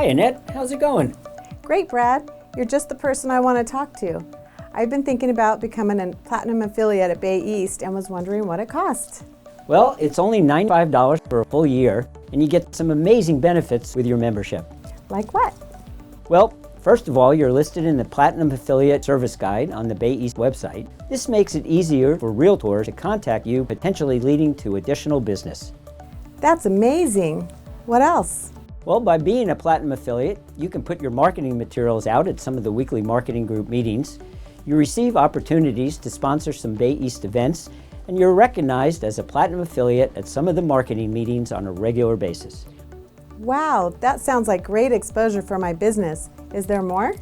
Hi Annette, how's it going? Great, Brad. You're just the person I want to talk to. I've been thinking about becoming a Platinum affiliate at Bay East and was wondering what it costs. Well, it's only $95 for a full year, and you get some amazing benefits with your membership. Like what? Well, first of all, you're listed in the Platinum Affiliate Service Guide on the Bay East website. This makes it easier for realtors to contact you, potentially leading to additional business. That's amazing. What else? Well, by being a Platinum affiliate, you can put your marketing materials out at some of the weekly marketing group meetings. You receive opportunities to sponsor some Bay East events, and you're recognized as a Platinum affiliate at some of the marketing meetings on a regular basis. Wow, that sounds like great exposure for my business. Is there more?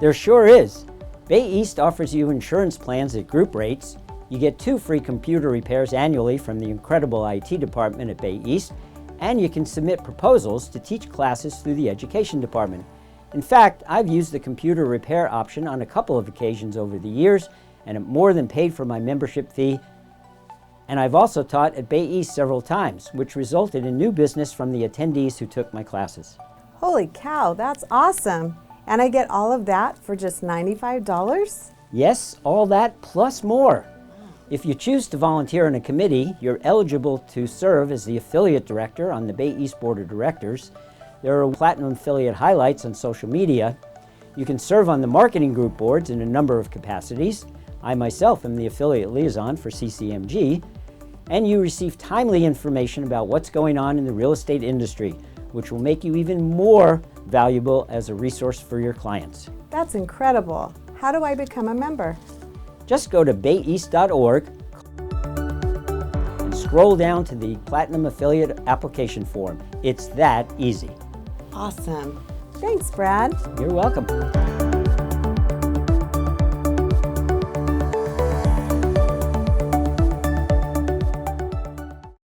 There sure is. Bay East offers you insurance plans at group rates. You get 2 free computer repairs annually from the incredible IT department at Bay East, and you can submit proposals to teach classes through the education department. In fact, I've used the computer repair option on a couple of occasions over the years, and it more than paid for my membership fee. And I've also taught at Bay East several times, which resulted in new business from the attendees who took my classes. Holy cow, that's awesome. And I get all of that for just $95? Yes, all that plus more. If you choose to volunteer on a committee, you're eligible to serve as the affiliate director on the Bay East Board of Directors. There are Platinum affiliate highlights on social media. You can serve on the marketing group boards in a number of capacities. I myself am the affiliate liaison for CCMG. And you receive timely information about what's going on in the real estate industry, which will make you even more valuable as a resource for your clients. That's incredible. How do I become a member? Just go to bayeast.org and scroll down to the Platinum Affiliate application form. It's that easy. Awesome. Thanks, Brad. You're welcome.